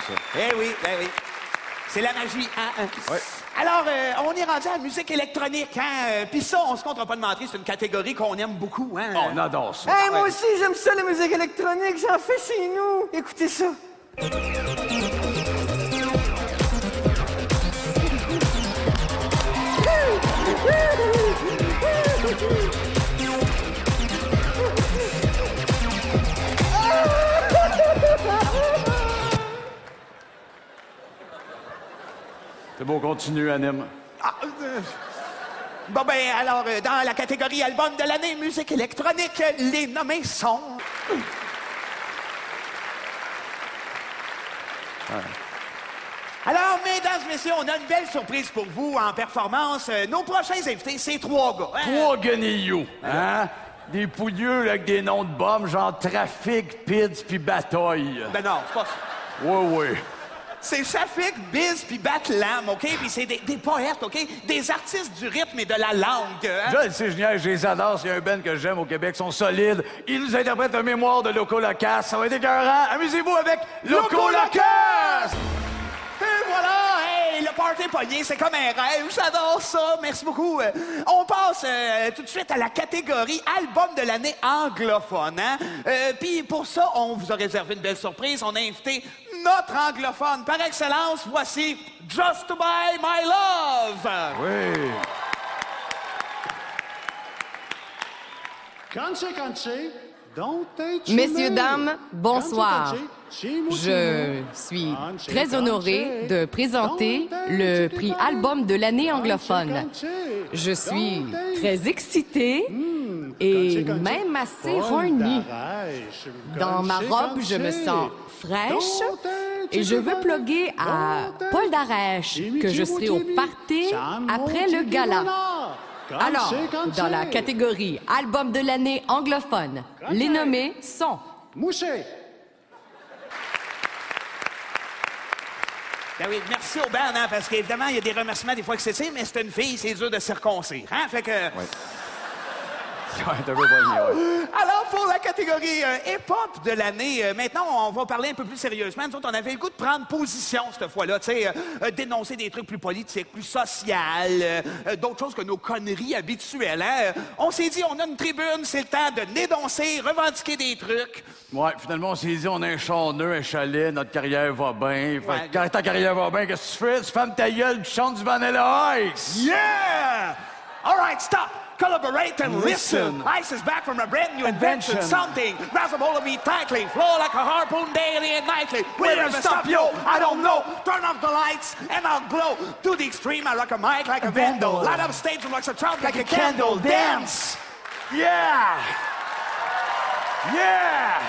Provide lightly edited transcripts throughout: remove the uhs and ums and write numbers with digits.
ça. Eh oui, ben oui. C'est la magie, hein? Oui. Alors, on est rendu à la musique électronique, hein? Puis ça, on se comptera pas de mentir, c'est une catégorie qu'on aime beaucoup, hein? On adore ça. Hey, moi aussi, j'aime ça, la musique électronique. J'en fais chez nous. Écoutez ça. C'est beau, continue, Anime. Bon, ben, alors, dans la catégorie album de l'année musique électronique, les nommés sont... Alors, mesdames et messieurs, on a une belle surprise pour vous en performance. Nos prochains invités, c'est 3 gars. Hein? 3 guenillots, hein? Des pouilleux là, avec des noms de bombes, genre Trafic, Pids puis Bataille. Ben non, c'est pas ça. Oui. C'est Shafik, Biz puis Batlam, OK? Puis c'est des poètes, OK? Des artistes du rythme et de la langue, hein? Je le sais, génial, je les adore. S'il y a un band que j'aime au Québec, ils sont solides. Ils nous interprètent la mémoire de Loco Locas. Ça va être écœurant. Amusez-vous avec Loco Locas! Et voilà! Hey, le party pogné, c'est comme un rêve. J'adore ça. Merci beaucoup. On passe tout de suite à la catégorie album de l'année anglophone, hein? Puis pour ça, on vous a réservé une belle surprise. On a invité notre anglophone par excellence. Voici Just to Buy My Love. Oui. Messieurs, dames, bonsoir. Je suis très honorée de présenter le prix album de l'année anglophone. Je suis très excitée et même assez horny. Dans ma robe, je me sens fraîche et je veux plugger à Paul Darèche que je serai au party après le gala. Alors, dans la catégorie album de l'année anglophone, les nommés sont... Mouché. Ben oui, merci au band, hein, parce qu'évidemment, il y a des remerciements des fois excessifs, mais c'est une fille, c'est dur de circoncire, hein? Fait que... Ouais. Ouais, t'as vu, ouais. Alors, pour la catégorie hip-hop de l'année, maintenant, on va parler un peu plus sérieusement. Nous autres, on avait le goût de prendre position cette fois-là, tu sais, dénoncer des trucs plus politiques, plus sociales, d'autres choses que nos conneries habituelles, hein? On s'est dit, on a une tribune, c'est le temps de dénoncer, revendiquer des trucs. Ouais, finalement, on s'est dit, on a un charneux, un chalet, notre carrière va bien. Fait que quand ta carrière va bien, qu'est-ce que tu fais? Tu fermes ta gueule, tu chantes du Vanilla Ice. Yeah! All right, stop! Collaborate and listen. Ice is back from a brand new invention. Something grabs a hold of me tightly, flow like a harpoon daily and nightly. Where to stop, yo? I don't know. Turn off the lights and I'll glow. To the extreme, I rock a mic like a vandal. Light up stage and rocks a trout like a candle. Dance. Yeah! Yeah!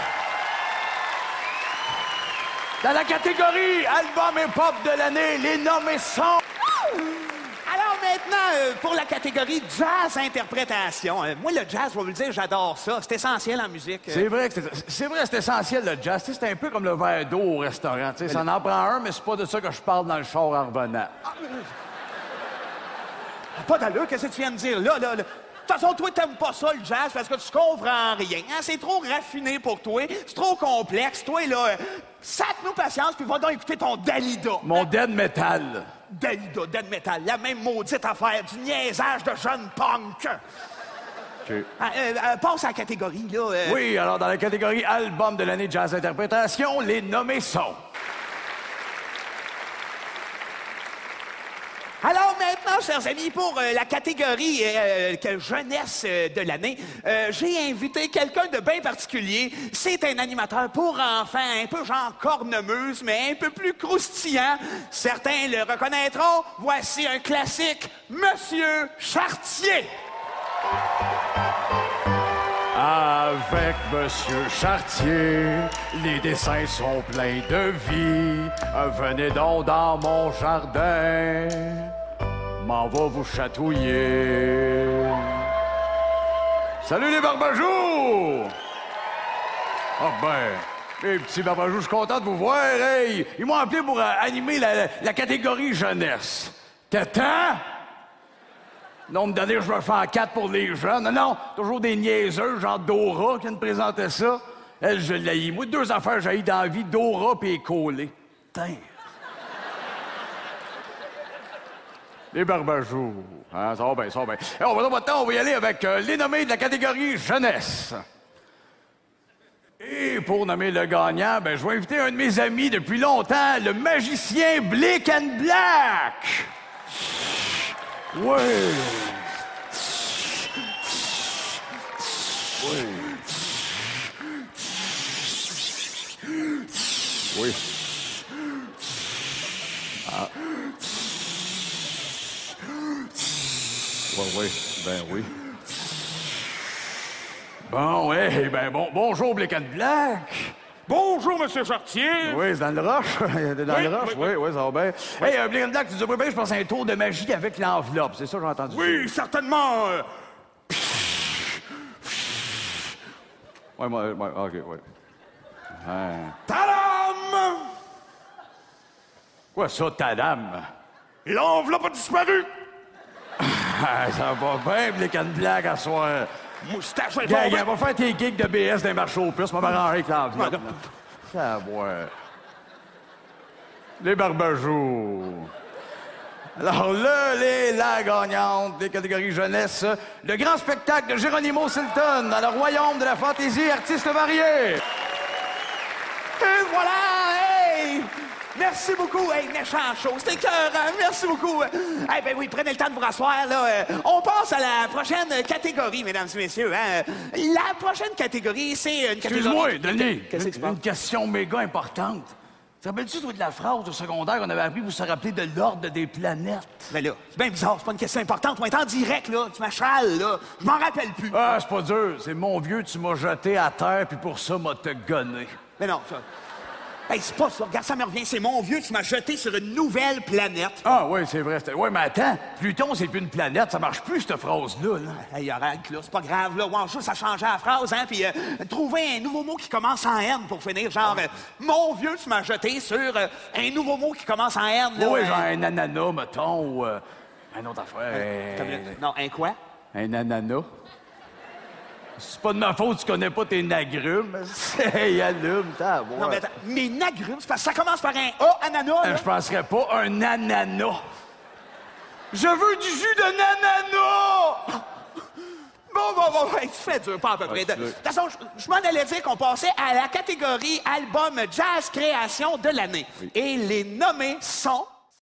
Dans la catégorie album hip-hop de l'année, les nommés sont... Alors maintenant, pour la catégorie jazz interprétation. Moi, le jazz, je vais vous le dire, j'adore ça. C'est essentiel en musique. C'est vrai, c'est essentiel le jazz. Tu sais, c'est un peu comme le verre d'eau au restaurant. Tu sais, ça en prend un, mais c'est pas de ça que je parle dans le char en revenant. Pas d'allure, qu'est-ce que tu viens de dire là? De toute façon, toi, t'aimes pas ça, le jazz, parce que tu comprends rien. Hein? C'est trop raffiné pour toi. C'est trop complexe. Toi, là, sac-nous patience, puis va donc écouter ton Dalida. Mon dead metal. Dalida, dead metal, la même maudite affaire, du niaisage de jeunes punk. OK. Passe à la catégorie, là. Oui, alors dans la catégorie album de l'année jazz interprétation, les nommés sont... Alors maintenant, chers amis, pour la catégorie jeunesse de l'année, j'ai invité quelqu'un de bien particulier. C'est un animateur pour enfants, un peu genre cornemuse, mais un peu plus croustillant. Certains le reconnaîtront. Voici un classique, Monsieur Chartier. Avec Monsieur Chartier, les dessins sont pleins de vie. Venez donc dans mon jardin, m'en va vous chatouiller. Salut les barbajous! Ah ben, les petits barbajous, je suis content de vous voir. Hey, ils m'ont appelé pour animer la catégorie jeunesse. T'as temps? Nombre d'années, je vais faire 4 pour les jeunes. Non, toujours des niaiseux, genre Dora qui vient de présenter ça. Elle, je l'ai. Moi, 2 affaires, j'ai dans la vie, Dora et coller. teint. Les Barbajous. Hein, ça va bien, ça va bien. Et on va dans votre temps, on va y aller avec les nommés de la catégorie jeunesse. Et pour nommer le gagnant, ben, je vais inviter un de mes amis depuis longtemps, le magicien Blick and Black. Oui. Oui. Oui. Ah. Oui, ben oui. Bon, ouais, ben bon, bonjour, Blick and Black. Bonjour, Monsieur Chartier. Oui, c'est dans le roche. Dans Oui, le roche, oui, oui, ça va bien. Hey, Blick and Black, tu dis bien, je pense à un tour de magie avec l'enveloppe. C'est ça que j'ai entendu. Oui, certainement. Oui, OK, oui. Tadam! Quoi ça, ta dame? L'enveloppe a disparu. Ah, ça va bien, Blick and Black, à soir. Moustache, elle Gars, va va faire tes gigs de BS d'un marché aux puces, on va m'arranger avec l'enveloppe. Ça va. Les Barbajous. Alors là, la gagnante des catégories jeunesse, le grand spectacle de Geronimo Stilton dans le royaume de la fantaisie artiste varié. Et voilà, hey! Merci beaucoup, hey, méchant show, c'était écœurant, merci beaucoup. Eh ben oui, prenez le temps de vous rasseoir, là. On passe à la prochaine catégorie, mesdames et messieurs. Hein. La prochaine catégorie, c'est une catégorie... Excuse-moi, Denis, Qu'est-ce qui se passe? une question méga importante. Te rappelles-tu, toi, de la phrase au secondaire qu'on avait appris pour se rappeler de l'ordre des planètes? Ben là, c'est bien bizarre, c'est pas une question importante. On est en direct, là, tu m'achales, là. Je m'en rappelle plus. Ah, c'est pas dur, c'est mon vieux, tu m'as jeté à terre, puis pour ça, m'a te gonné. Mais non, ça... Hey, c'est pas ça, regarde, ça me revient, c'est mon vieux, tu m'as jeté sur une nouvelle planète. Ah oui, c'est vrai. Oui, mais attends, Pluton, c'est plus une planète, ça marche plus, cette phrase-là. Là. Hey, arrête, là, c'est pas grave, là. Ouais, juste à changer la phrase, hein, puis trouver un nouveau mot qui commence en N pour finir, genre, mon vieux, tu m'as jeté sur un nouveau mot qui commence en N, là. Oui, genre un ananas, mettons, ou un autre affaire. Non, un quoi? Un ananas. C'est pas de ma faute, tu connais pas tes nagrumes. Hey, allume, t'as Non, mais attends, mes nagrumes, c'est parce que ça commence par un A, ananas, là. Je penserais pas un ananas. Je veux du jus de nananas! Bon, hey, tu fais dur, pas à peu près. De toute façon, je m'en allais dire qu'on passait à la catégorie album jazz création de l'année. Oui. Et les nommés sont...